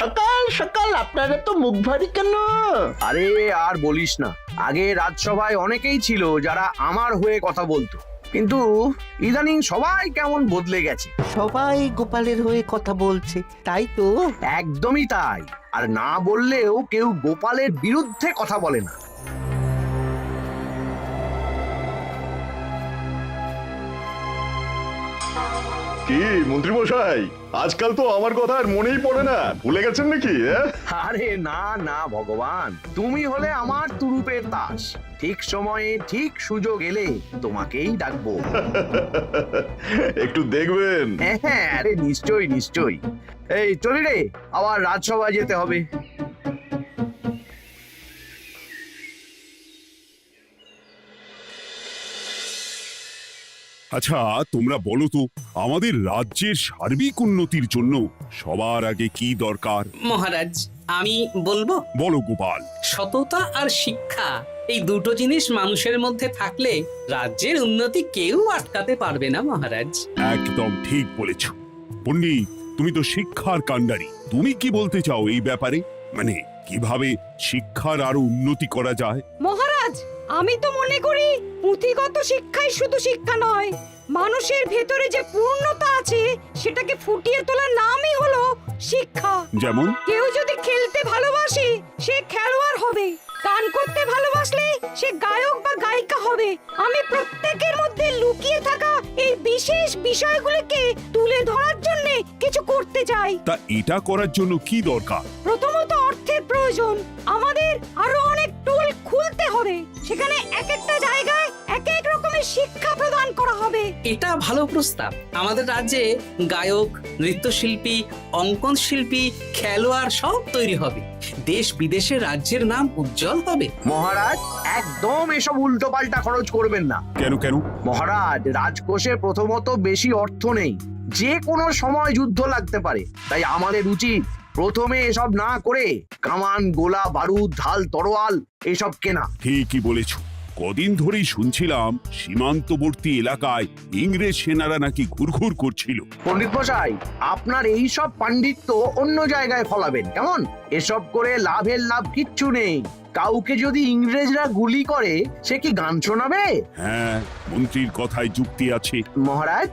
সকাল সকাল আপনারা তো মুখ ভারী কেন? আরে আর বলিস না, আগে রাজসভায় অনেকেই ছিল যারা আমার হয়ে কথা বলতো, কিন্তু ইদানিং সবাই কেমন বদলে গেছে। সবাই গোপালের হয়ে কথা বলছে, তাই তো? একদমই তাই। আর না বললেও কেউ গোপালের বিরুদ্ধে কথা বলে না। কি মন্ত্রী মশাই, আজকাল তো আমার কথা আর মনেই পড়ে না, ভুলে গেছেন নাকি? আরে না না ভগবান, তুমি হলে আমার তুরুপের তাস। ঠিক সময়ে ঠিক সুযোগ এলে তোমাকেই ডাকবো। একটু দেখবেন। হ্যাঁ, আরে নিশ্চয়ই নিশ্চয়ই। এই চলি রে, আবার রাজসভায় যেতে হবে। আচ্ছা, তোমরা বলো তো, আমাদের রাজ্যের সার্বিক উন্নতির জন্য সবার আগে কি দরকার? মহারাজ, আমি বলবো, বলো গোপাল। সততা আর শিক্ষা, এই দুটো জিনিস মানুষের মধ্যে থাকলে রাজ্যের উন্নতি কেউ আটকাতে পারবে না মহারাজ। একদম ঠিক বলেছ পণ্ডিত, তুমি তো শিক্ষার কাণ্ডারি। তুমি কি বলতে চাও এই ব্যাপারে? মানে কিভাবে শিক্ষার আরো উন্নতি করা যায়? মহারাজ, আমি তো মনে করি পুঁথিগত শিক্ষাই শুধু শিক্ষা নয়, মানুষের ভেতরে যে পূর্ণতা আছে সেটাকে ফুটিয়ে তোলার নামই হলো শিক্ষা। যেমন? কেউ যদি খেলতে ভালোবাসে সে খেলোয়াড় হবে, গান করতে ভালোবাসলে সে গায়ক বা গায়িকা হবে। আমি প্রত্যেকের মধ্যে লুকিয়ে থাকা এই বিশেষ বিষয়গুলোকে তুলে ধরার জন্য কিছু করতে চাই। তা এটা করার জন্য কি দরকার? প্রথমত অর্থের প্রয়োজন। আমাদের আরো অনেক টুল খুলতে হবে, সেখানে এক একটা জায়গায় এক এক রকমের শিক্ষা প্রদান করা হবে। এটা ভালো প্রস্তাব। আমাদের রাজ্যে গায়ক, নৃত্যশিল্পী, অঙ্কন শিল্পী, খেলোয়াড় সব তৈরি হবে। দেশ বিদেশে রাজ্যের নাম উজ্জ্বল হবে। মহারাজ, একদম এসব উল্টো পাল্টা খরচ করবেন না। কেন কেন? মহারাজ, রাজকোষে প্রথমত বেশি অর্থ নেই, যে কোনো সময় যুদ্ধ লাগতে পারে। তাই আমাদের উচিত প্রথমে এসব না করে কামান, গোলা বারুদ, ঢাল, তরোয়াল এসব কেনা। ঠিকই বলেছ। কদিন ধরেই শুনছিলাম সীমান্তবর্তী এলাকায় ইংরেজ সেনারা নাকি ঘুরঘুর করছিল। পণ্ডিত মশাই, আপনার এই সব পাণ্ডিত্য অন্য জায়গায় ফলাবেন কেমন? এসব করে লাভের লাভ কিচ্ছু নেই। কাউকে যদি ইংরেজরা গুলি করে সে কি গান শোনাবে? হ্যাঁ, মন্ত্রীর কথায় যুক্তি আছে। মহারাজ,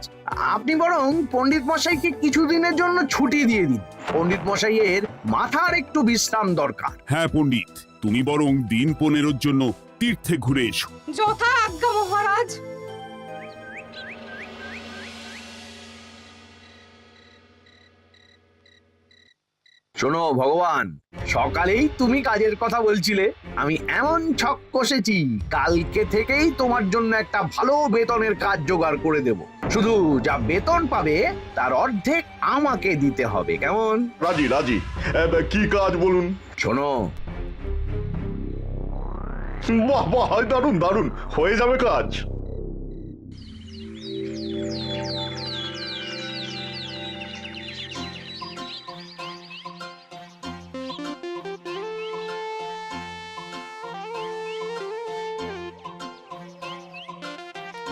আপনি বরং পণ্ডিত মশাইকে কিছুদিনের জন্য ছুটি দিয়ে দিন। পণ্ডিত মশাইয়ের মাথার একটু বিশ্রাম দরকার। হ্যাঁ পণ্ডিত, তুমি বরং দিন 15 জন্য তীর্থে ঘুরে এসো। যথা আজ্ঞা মহারাজ। শোনো ভগবান, সকালেই তুমি কাজের কথা বলছিলে, আমি এমন ছক কষেছি কালকে থেকেই তোমার জন্য একটা ভালো বেতনের কাজ জোগাড় করে দেব। শুধু যা বেতন পাবে তার অর্ধেক আমাকে দিতে হবে, কেমন? রাজি রাজি। কি কাজ বলুন? শোনো, বাহ বাহ, দারুণ দারুণ, হয়ে যাবে কাজ।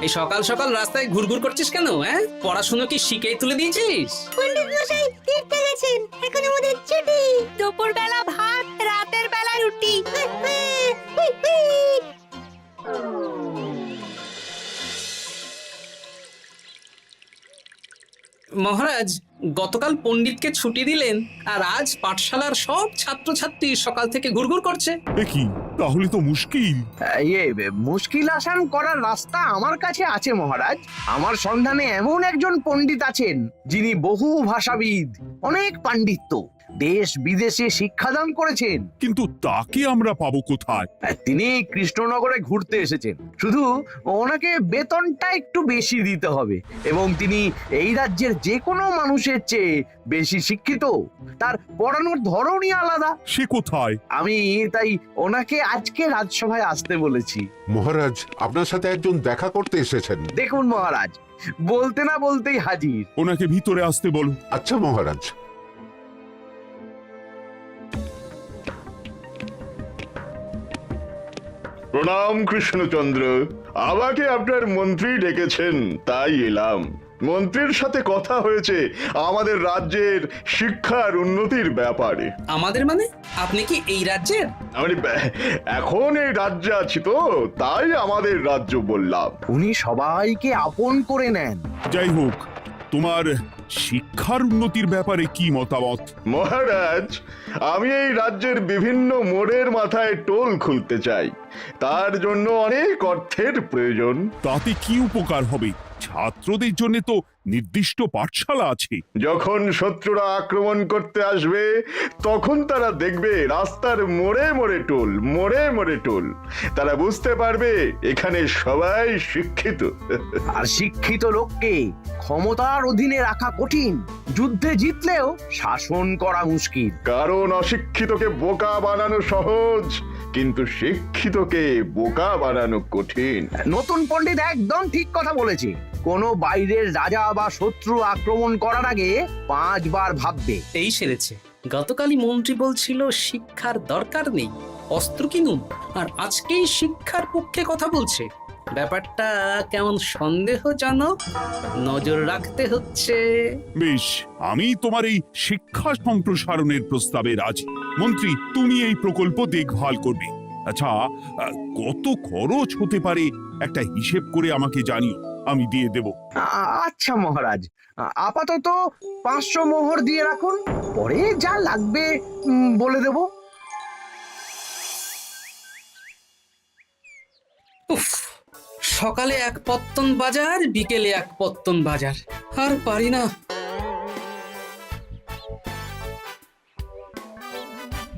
এই সকাল সকাল রাস্তায় ঘুরঘুর করছিস কেন? হ্যাঁ, পড়াশুনো কি শিখেই তুলে দিয়েছিস? পণ্ডিত মশাই তীর্থে গেছেন, এখন আমাদের ছুটি। দুপুর বেলা ভাত, রাতের বেলা রুটি। মহারাজ, গতকাল পণ্ডিতকে ছুটি দিলেন আর আজ পাঠশালার সব ছাত্রছাত্রী সকাল থেকে ঘুরঘুর করছে। এ কি, তাহলে তো মুশকিল। মুশকিল আসান করার রাস্তা আমার কাছে আছে মহারাজ। আমার সন্ধানে এমন একজন পণ্ডিত আছেন যিনি বহু ভাষাবিদ, অনেক পাণ্ডিত্য, দেশ বিদেশে শিক্ষাদান করেছেন। কিন্তু তাকে আমরা পাবো কোথায়? তিনি কৃষ্ণনগরে ঘুরতে এসেছেন, শুধু ওনাকে বেতনটা একটু বেশি দিতে হবে, এবং তিনি এই রাজ্যের যে কোনো মানুষের চেয়ে বেশি শিক্ষিত। তার পড়ানোর ধরনই আলাদা। সে কোথায়? আমি তাই ওনাকে আজকে রাজসভায় আসতে বলেছি। মহারাজ, আপনার সাথে একজন দেখা করতে এসেছেন। দেখুন মহারাজ, বলতে না বলতেই হাজির। ওনাকে ভিতরে আসতে বলো। আচ্ছা মহারাজ। প্রণাম কৃষ্ণচন্দ্র, আমাকে আপনার মন্ত্রী ডেকেছেন, তাই এলাম। মন্ত্রীর সাথে কথা হয়েছে আমাদের রাজ্যের শিক্ষার উন্নতির ব্যাপারে। আমাদের মানে আপনি কি এই রাজ্যের? মানে এখন এই রাজ্যে আছি তো, তাই আমাদের রাজ্য বললাম। উনি সবাইকে আপন করে নেন। যাই হোক, তোমার শিক্ষার উন্নতির ব্যাপারে কি মতামত? মহারাজ, আমি এই রাজ্যের বিভিন্ন মোড়ের মাথায় টোল খুলতে চাই। তার জন্য অনেক অর্থের প্রয়োজন। তাতে কি উপকার হবে? ছাত্রদের জন্য তো নির্দিষ্ট পাঠশালা আছে। যখন শত্রুরা আক্রমণ করতে আসবে তখন তারা দেখবে রাস্তার মোড়ে মোড়ে টোল, মোড়ে মোড়ে টোল। তারা বুঝতে পারবে এখানে সবাই শিক্ষিত। আর শিক্ষিত লোককে ক্ষমতার অধীনে রাখা কঠিন, যুদ্ধে জিতলেও শাসন করা মুশকিল। কারণ অশিক্ষিতকে বোকা বানানো সহজ, কিন্তু শিক্ষিতকে বোকা বানানো কঠিন। নতুন পণ্ডিত একদম ঠিক কথা বলেছে। কোনো বাইরের রাজা বা শত্রু আক্রমণ করার আগে 5 বার ভাববে। এই সেরেছে। গতকালই মন্ত্রী বলছিল শিক্ষার দরকার নেই, অস্ত্র কিনুন, আর আজকেই শিক্ষার পক্ষে কথা বলছে। ব্যাপারটা কেমন সন্দেহজনক, নজর রাখতে হচ্ছে। বেশ, আমি তোমার এই শিক্ষা সম্প্রসারণের প্রস্তাবে রাজি। মন্ত্রী, তুমি এই প্রকল্প দেখভাল করবে। আচ্ছা, কত খরচ হতে পারে একটা হিসেব করে আমাকে জানিও, আমি দিয়ে দেব। আচ্ছা মহারাজ, আপাতত 500 মোহর দিয়ে রাখুন, পরে যা লাগবে বলে দেব। উফ, সকালে এক পত্তন বাজার, বিকেলে এক পত্তন বাজার, আর পারি না।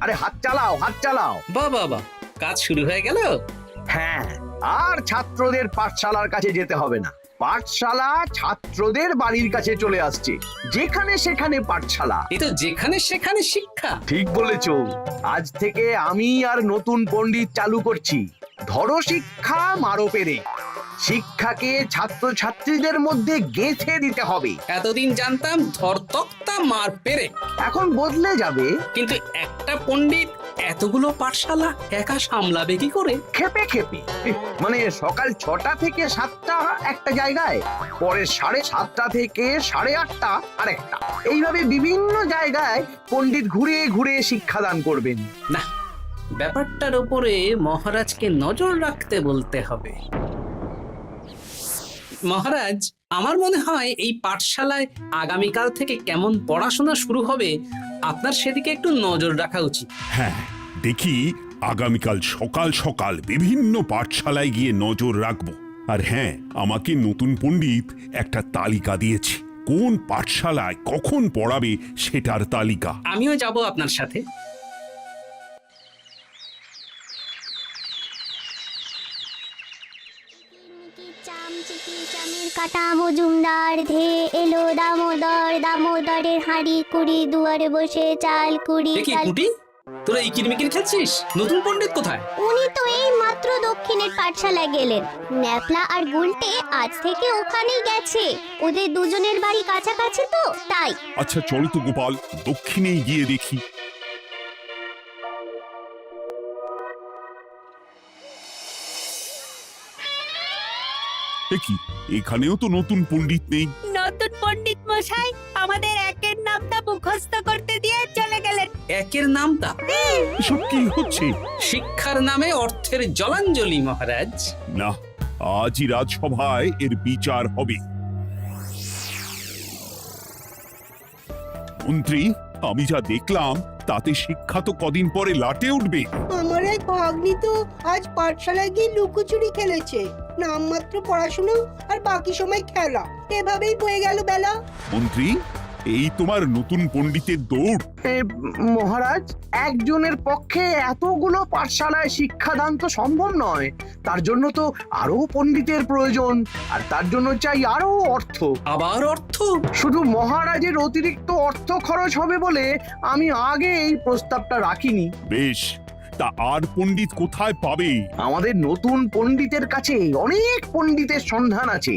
আরে হাত চালাও, হাত চালাও। বাবা, কাজ শুরু হয়ে গেল। হ্যাঁ, আর ছাত্রদের পাঠশালার কাছে যেতে হবে না। পাঠশালা ছাত্রদের বাড়ির কাছে চলে আসছে। যেখানে সেখানে পাঠশালা। এই তো যেখানে সেখানে শিক্ষা। ঠিক বলেছ। আজ থেকে আমি আর নতুন পণ্ডিত চালু করছি। ধরো শিক্ষা, মারো পেরে। শিক্ষাকে ছাত্রছাত্রীদের মধ্যে গেঁথে দিতে হবে। এতদিন জানতাম ধরতক্তা মার পেরে, এখন বদলে যাবে। কিন্তু একটা পণ্ডিত এতগুলো পাঠশালা একা সামলাবে কি করে? খেপে খেপে। মানে সকাল 6টা থেকে 7টা একটা জায়গায়, পরে 7:30 থেকে 8:30 আরেকটা। এইভাবে বিভিন্ন জায়গায় পণ্ডিত ঘুরে ঘুরে শিক্ষাদান করবেন। না, ব্যাপারটার উপরে মহারাজকে নজর রাখতে বলতে হবে। মহারাজ, আমার মনে হয় এই পাঠশালায় আগামীকাল থেকে কেমন পড়াশোনা শুরু হবে, আপনার সেদিকে একটু নজর রাখা উচিত। হ্যাঁ, দেখি আগামীকাল সকাল সকাল বিভিন্ন পাঠশালায় গিয়ে নজর রাখবো। আর হ্যাঁ, আমাকে নতুন পণ্ডিত একটা তালিকা দিয়েছে, কোন পাঠশালায় কখন পড়াবে সেটার তালিকা। আমিও যাব আপনার সাথে। কাটা মজুমদার ধে এলো দামোদর, দামোদরের হাঁড়ি কুড়ি, দুয়ারে বসে চাল কুড়ি। দেখি কুটি, তোরা এই কিরমিকির খেলছিস? নতুন পণ্ডিত কোথায়? উনি তো এই মাত্র দক্ষিণের পাঠশালায় গেলেন। ন্যাপলা আর গুলটে আজ থেকে ওখানেই গেছে। ওদের দুজনের বাড়ি কাছাকাছি তো, তাই। আচ্ছা চলো তো গোপাল, দক্ষিণেই গিয়ে দেখি। দেখি, এখানেও তো নতুন পণ্ডিত নেই। নতুন পণ্ডিত মশাই আমাদের একের নামটা মুখস্থ করতে দিয়ে চলে গেলেন। একের নামটা? এসব কি হচ্ছে? শিক্ষার নামে অর্থের জলাঞ্জলি মহারাজ। না, আজই রাজসভায় এর বিচার হবে। মন্ত্রী, আমি যা দেখলাম তাতে শিক্ষা তো কদিন পরে লাটে উঠবে। আমার এক ভাগ্নি তো আজ পাঠশালায় গিয়ে লুকোচুরি খেলেছে। নামমাত্র পড়াশোনা আর বাকি সময় খেলা, এভাবেই বয়ে গেল বেলা। মন্ত্রী, এই তোমার নতুন পণ্ডিতের দৌড়। মহারাজ, একজনের পক্ষে এতগুলো পাঠশালায় শিক্ষাদান তো সম্ভব নয়। তার জন্য তো আরো পণ্ডিতের প্রয়োজন, আর তার জন্য চাই আরো অর্থ। আবার অর্থ? শুধু মহারাজের অতিরিক্ত অর্থ খরচ হবে বলে আমি আগে এই প্রস্তাবটা রাখিনি। বেশ, তা আর পণ্ডিত কোথায় পাবে? আমাদের নতুন পণ্ডিতের কাছে অনেক পণ্ডিতের সন্ধান আছে।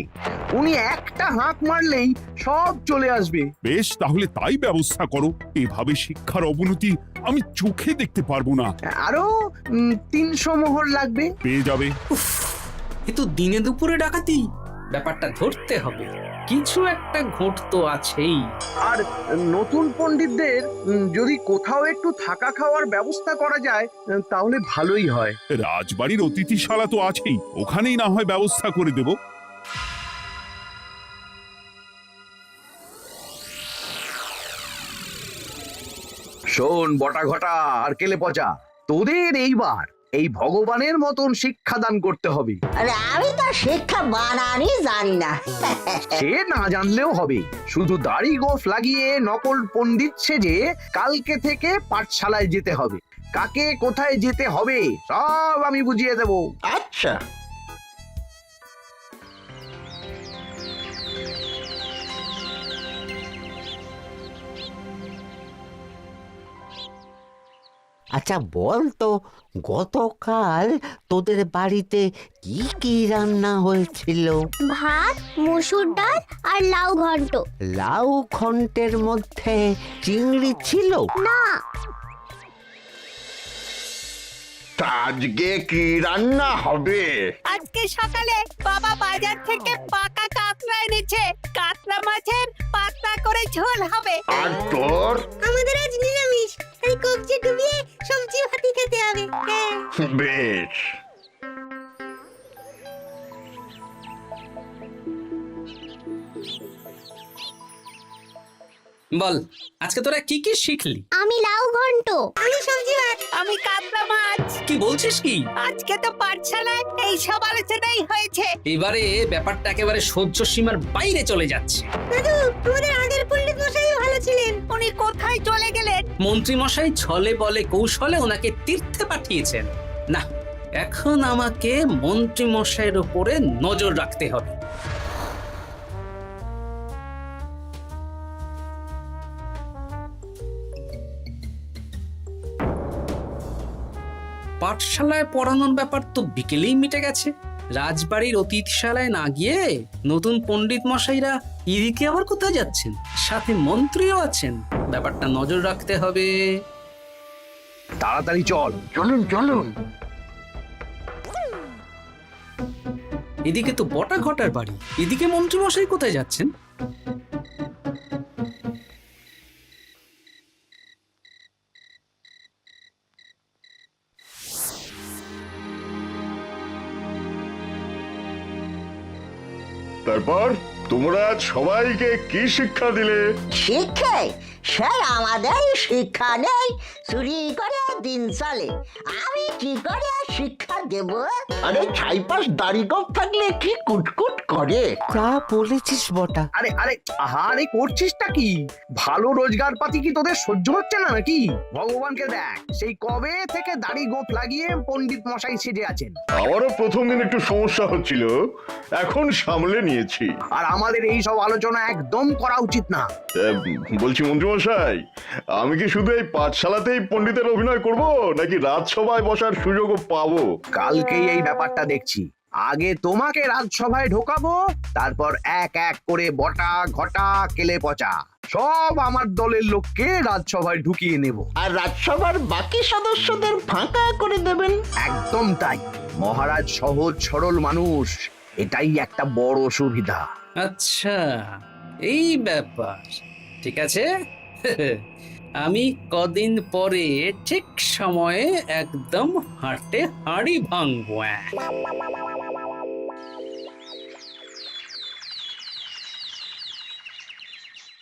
উনি একটা হাঁক মারলেই সব চলে আসবে। বেশ, তাহলে তাই ব্যবস্থা করো। এভাবে শিক্ষার অবনতি আমি চোখে দেখতে পারবো না। আরো 300 মোহর লাগবে। পেয়ে যাবে। এ তো দিনে দুপুরে ডাকাতি। ব্যাপারটা ধরতে হবে। কিছু একটা ঘোট তো আছেই। আর নতুন পণ্ডিতদের যদি কোথাও একটু থাকা খাওয়ার ব্যবস্থা করা যায় তাহলে ভালোই হয়। রাজবাড়ির অতিথিশালা তো আছেই, ওখানেই না হয় ব্যবস্থা করে দেব। শোন বটা ঘটা আর কেলে পচা, তোদের এইবার এই ভগবানের মতন শিক্ষাদান করতে হবে। আরে আমি তো শিক্ষা বানানই জানি না। সে না জানলেও হবে, শুধু দাড়ি গোঁফ লাগিয়ে নকল পণ্ডিত সেজে কালকে থেকে পাঠশালায় যেতে হবে। কাকে কোথায় যেতে হবে সব আমি বুঝিয়ে দেব। আচ্ছা। আচ্ছা বল তো, গতকাল তোদের বাড়িতে কি কি রান্না হয়েছিল? ভাত, মসুর ডাল আর লাউ ঘন্ট। লাউ ঘন্টের মধ্যে চিংড়ি ছিল? না। তা আজকে কি রান্না হবে? আজকে সকালে বাবা বাজার থেকে পাকা কাতলা এনেছে। কাতলা মাছের পাতলা করে ঝোল হবে। আর তোর? আমাদের আজ নিরামিষ, এই কবজি ডুবিয়ে সবজি ভাতি খেতে হবে। বেশ। বল, আজকে তোরা কি কি শিখলি? আমি লাউ ঘন্ট। আমি সবজি ভাত। আমি কাতলা মাছ। কি বলছিস কি? আজকে তো পাঠশালায় এই সব আলোচনাই হয়েছে। এবারে ব্যাপারটা একেবারে সহ্য সীমার বাইরে চলে যাচ্ছে। দাদু, আমাদের আগের পণ্ডিত মশাই ভালো ছিলেন। উনি কোথায় চলে গেলেন? মন্ত্রী মশাই ছলে বলে কৌশলে ওনাকে তীর্থে পাঠিয়েছেন। না, এখন আমাকে মন্ত্রী মশাইয়ের উপরে নজর রাখতে হবে। পাঠশালায় পড়ানোর ব্যাপার তো বিকেলেই মিটে গেছে। রাজবাড়ির অতিথিশালায় না গিয়ে নতুন পণ্ডিত মশাইরা এদিকে আবার কোথায় যাচ্ছেন? সাথে মন্ত্রীও আছেন, ব্যাপারটা নজর রাখতে হবে। তাড়াতাড়ি চল। চলুন চলুন। এদিকে তো বটা ঘটার বাড়ি, এদিকে মন্ত্রী মশাই কোথায় যাচ্ছেন? তারপর তোমরা সবাইকে কি শিক্ষা দিলে? শিক্ষে সে আমাদের শিক্ষা নেই, চুরি করে দিন চলে। আমি কি করে শিক্ষা দেব? আরে ছাইপাশ দাড়ি গোঁফ থাকলে কি কুটকুট করে। যা বলেছিস বটা। আরে আরে আহারে করছিসটা কি? ভালো রোজগার পাতি কি তোদের সহ্য হচ্ছে না নাকি? ভগবানকে দেখ, সেই কবে থেকে দাড়ি গোঁফ লাগিয়ে পণ্ডিত মশাই সেজে আছেন। আমারও প্রথম দিন একটু সমস্যা হচ্ছিল, এখন সামলে নিয়েছি। আর আমাদের এই সব আলোচনা একদম করা উচিত না। বলছি মন্ত্রীমশাই, আমি কি শুধু এই পাঠশালাতেই পণ্ডিতের অভিনয় করব, নাকি রাজসভায় বসার সুযোগও পাবো? কালকেই এই ব্যাপারটা দেখছি। আগে তোমাকে রাজসভায় ঢোকাবো, তারপর এক এক করে বটা ঘটা কেলে পচা সব আমার দলের লোককে রাজসভায় ঢুকিয়ে নেব। আর রাজসভার বাকি সদস্যদের ফাঁকা করে দেবেন। একদম তাই। মহারাজ সহজ সরল মানুষ, এটাই একটা বড় সুবিধা। আচ্ছা, এই ব্যাপার। ঠিক আছে, আমি কদিন পরে ঠিক সময়ে একদম হাটে হাড়ি ভাঙবো।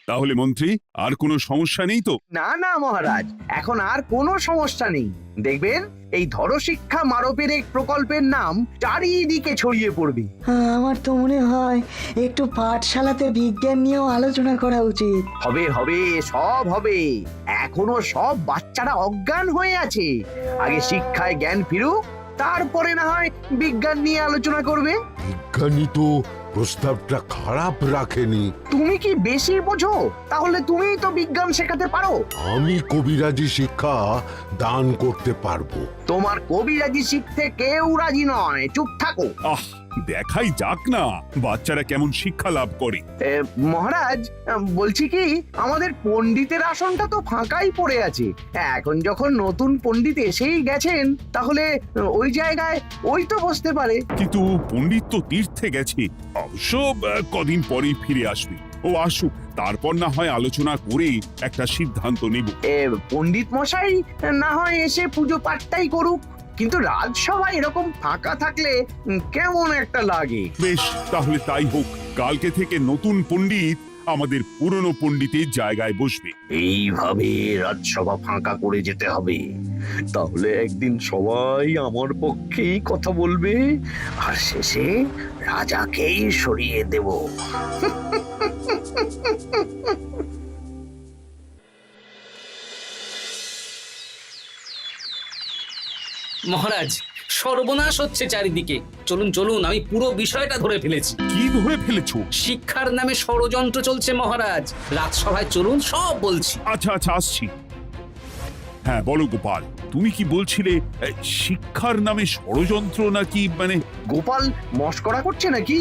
তাহলে মন্ত্রী, আর কোনো সমস্যা নেই তো? না না মহারাজ, এখন আর কোনো সমস্যা নেই। দেখবেন এই ধরশিক্ষা মারপের এক প্রকল্পের নাম চারিদিকে ছড়িয়ে পড়বে। আমার তো মনে হয় একটু পাঠশালাতে বিজ্ঞান নিয়েও আলোচনা করা উচিত। হবে হবে, সব হবে। এখনো সব বাচ্চারা অজ্ঞান হয়ে আছে। আগে শিক্ষায় জ্ঞান ফিরুক, তারপরে না হয় বিজ্ঞান নিয়ে আলোচনা করবে। বিজ্ঞানী তো প্রস্তাবটা খারাপ রাখেনি। তুমি কি বেশি বোঝো? তাহলে তুমিই তো বিজ্ঞান শেখাতে পারো। আমি কবিরাজি শিক্ষা দান করতে পারবো। তোমার কবিরাজি শিখতে কেউ রাজি নয়, চুপ থাকো। আহ, দেখাই যাক না বাচ্চারা কেমন শিক্ষা লাভ করে। মহারাজ, বলছি কি, আমাদের পণ্ডিতের আসনটা তো ফাঁকাই পড়ে আছে। এখন যখন নতুন পণ্ডিত এসেই গেছেন, তাহলে ওই জায়গায় ওই তো বসতে পারে। কিন্তু পণ্ডিত তো তীর্থে গেছে, অবশ্য কদিন পরেই ফিরে আসবে। ও আসুক, তারপর না হয় আলোচনা করে একটা সিদ্ধান্ত নেব। পণ্ডিত মশাই না হয় এসে পুজো পাঠটাই করুক, কিন্তু রাজসভা এরকম ফাঁকা থাকলে কেমন একটা লাগে। বেশ, তাহলে তাই হোক। কালকে থেকে নতুন পণ্ডিত আমাদের পুরনো পণ্ডিতের জায়গায় বসবে। এইভাবে রাজসভা ফাঁকা করে যেতে হবে, তাহলে একদিন সবাই আমার পক্ষেই কথা বলবে, আর শেষে রাজাকেই সরিয়ে দেব। মহারাজ, সর্বনাশ হচ্ছে চারিদিকে। চলুন চলুন, আমি পুরো বিষয়টা ধরে ফেলেছি। কি ধরে ফেলেছো? শিক্ষার নামে ষড়যন্ত্র চলছে মহারাজ। রাজসভায় চলুন, সব বলছি। আচ্ছা আচ্ছা, আসছি। হ্যাঁ বলো গোপাল, তুমি কি বলছিলে? শিক্ষার নামে ষড়যন্ত্র নাকি? মানে গোপাল মস্করা করছে নাকি?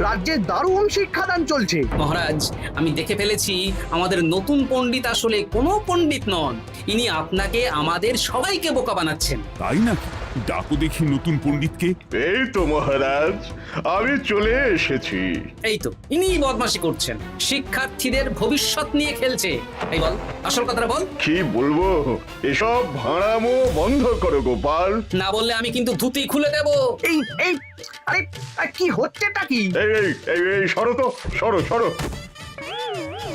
রাজ্যে দারুণ শিক্ষাদান চলছে। মহারাজ, আমি দেখে ফেলেছি আমাদের নতুন পণ্ডিত আসলে কোনো পণ্ডিত নন। ইনি আপনাকে, আমাদের সবাইকে বোকা বানাচ্ছেন। তাই নাকি? ডাকো দেখি নতুন পণ্ডিতকে। এই তো মহারাজ, আমি চলে এসেছি। এই তো ইনি বদমাশি করছেন, শিক্ষার্থীদের ভবিষ্যৎ নিয়ে খেলছে। এই বল, আসল কথাটা বল। কি বলবো, এসব ভাড়ামো বন্ধ করো গোপাল। না বললে আমি কিন্তু ধুতি খুলে দেব। এই এই আরে কি হচ্ছেটা কি? এই এই এই এই সরো তো, সরো সরো।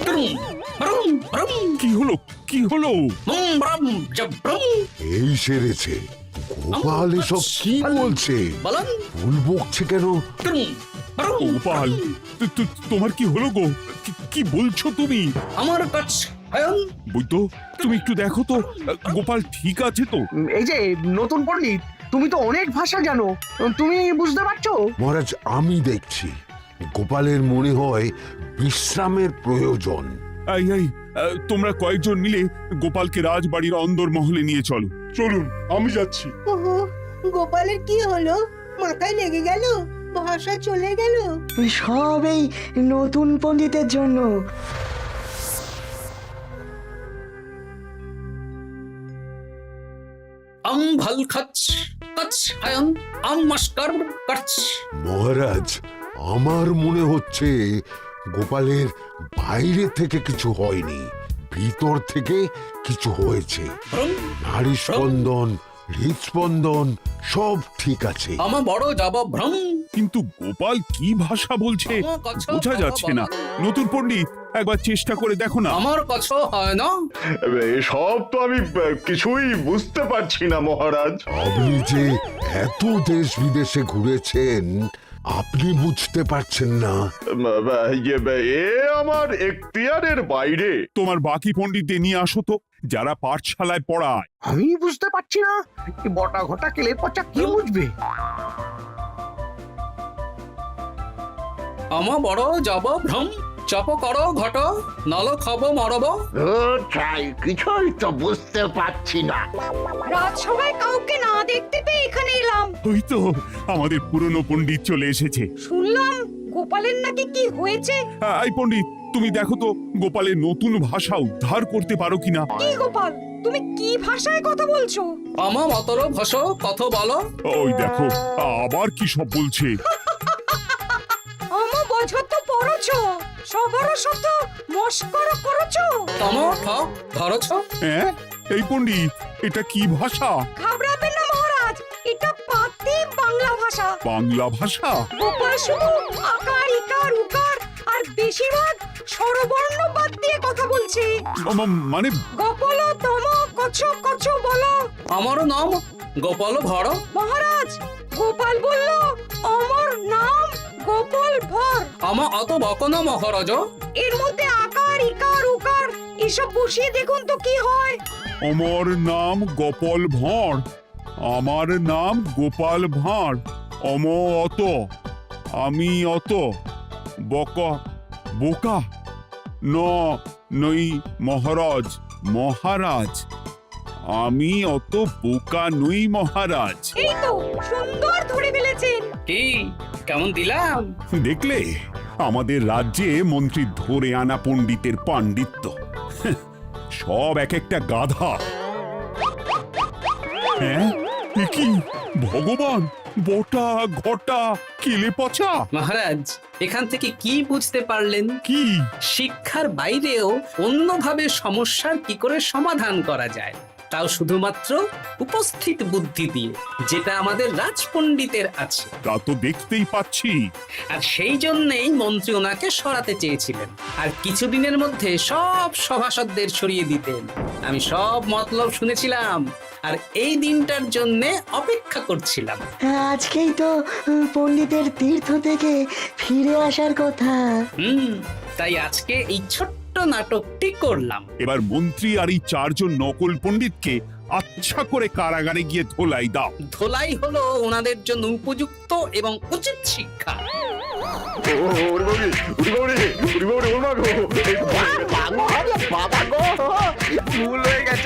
ব্রুম, ব্রুম, ব্রুম, কি হলো? কি হলো? বুম, ব্রুম, জব, ব্রুম। এই সেরেছে। গোপাল এসব কি বলছে? বলুন। ভুল বকছে কেন? ব্রুম, ব্রুম। গোপাল, তোমার কি হলো গো? কি বলছো তুমি? আমার কাছে বৈদ্য, তুমি একটু দেখো তো গোপাল ঠিক আছে তো? এই যে নতুন পণ্ডিত, তুমি তো অনেক ভাষা জানো, তুমি বুঝতে পারছো? মহারাজ, আমি দেখছি গোপালের মনে হয় বিশ্রামের প্রয়োজন। এই এই, তোমরা কয়েকজন মিলে গোপালকে রাজবাড়ির অন্দরমহলে নিয়ে চলো। চলুন, আমি যাচ্ছি। ওহো, গোপালের কি হলো? মাথায় লেগে গেল? ভাষা চলে গেল? সব এই নতুন পণ্ডিতের জন্য। আম ভাল খাচ কাচ হায়ন আম মাস্কার কাচ। মহারাজ, আমার মনে হচ্ছে গোপালের বাইরে থেকে কিছু হয়নি, ভিতর থেকে কিছু হয়েছে। নারী স্পন্দন, হৃদস্পন্দন সব ঠিক আছে। আমার বড় যাব ভ্রম। কিন্তু গোপাল কি ভাষা বলছে বোঝা যাচ্ছে না। নতুন পণ্ডিত, একবার চেষ্টা করে দেখো না। আমার কথা হয় না। এসব তো আমি কিছুই বুঝতে পারছি না মহারাজ। আপনি যে এত দেশ বিদেশে ঘুরেছেন, আপনি বুঝতে পারছেন না? এ আমার এখতিয়ারের বাইরে। তোমার বাকি পণ্ডিতদের নিয়ে আসো তো, যারা পাঠশালায় পড়ায়। আমি বুঝতে পারছি না, বটা ঘটা কেলে পচা কি বুঝবে? আমার বড় যাব ভ্রম। চপ করো ঘট, নল খাব মরব। কিছুই তো বুঝতে পারছি না। রাজসভায় কাউকে না দেখতে পেয়ে এখানে এলাম। ওই তো আমাদের পুরনো পণ্ডিত চলে এসেছে। শুনলাম গোপালের নাকি কি হয়েছে। এই পণ্ডিত, তুমি দেখো তো গোপালের নতুন ভাষা উদ্ধার করতে পারো কিনা। কি গোপাল, তুমি কি ভাষায় কথা বলছো? আমার মতর ভাষা কথা বলো। ওই দেখো আবার কি সব বলছে। আমো বোঝো তো পড়ছো, সবার সাথে মস্করা করছো। তমো ঠক ধরছ। হ্যাঁ, এই পণ্ডিত, এটা কি ভাষা? ঘাবড়াবেন না মহারাজ, এটা পাতি বাংলা ভাষা। বাংলা ভাষা? গোপাল শুধু আকার ইকার উকার আর বেশিরভাগ স্বরবর্ণ বাদ দিয়ে কথা বলছে। মানে গোপাল তম কছ কছ বলো। আমার নাম গোপাল ভর। মহারাজ, গোপাল বলল আমার নাম গোপাল ভর। আমার অত বকনা মহারাজ। এর মধ্যে আকার ইকার উকার এসব বসিয়ে দেখুন তো কি হয়। আমার নাম গোপাল ভাঁড়। আমার নাম গোপাল ভাঁড়। অত, আমি অত বকা বোকা নই মহারাজ। মহারাজ, আমি অত বোকা নই মহারাজ। এই তো সুন্দর ধরে ফেলেছেন। কি কেমন দিলাম? দেখলে আমাদের রাজ্যে মন্ত্রী ধরে আনা পণ্ডিতের পাণ্ডিত্য। সব এক একটা গাধা। হ্যাঁ, এ কি ভগবান, বটা ঘটা কেলে পচা। মহারাজ, এখান থেকে কি বুঝতে পারলেন? কি? শিক্ষার বাইরেও অন্যভাবে সমস্যার কি করে সমাধান করা যায়, তাও শুধুমাত্র উপস্থিত বুদ্ধি দিয়ে, যেটা আমাদের রাজপণ্ডিতের আছে। তা তো দেখতেই পাচ্ছি। আর সেই জন্যেই মন্ত্রী ওনাকে সরাতে চেয়েছিলেন, আর কিছুদিনের মধ্যে সব সভাসদদের সরিয়ে দিতেন। আমি সব মতলব শুনেছিলাম, আর এই দিনটার জন্যে অপেক্ষা করছিলাম। আজকেই তো পণ্ডিতের তীর্থ থেকে ফিরে আসার কথা। তাই আজকে এই ছোট্ট নাটকটি করলাম। এবার মন্ত্রী আর এই 4 জন নকল পণ্ডিতকে আচ্ছা করে কারাগারে গিয়ে ধোলাই দাও। ধোলাই হলো ওনাদের জন্য উপযুক্ত এবং উচিত শিক্ষা। ওরে বাবা রে, বাবা গো, ভুল হয়ে গেছে।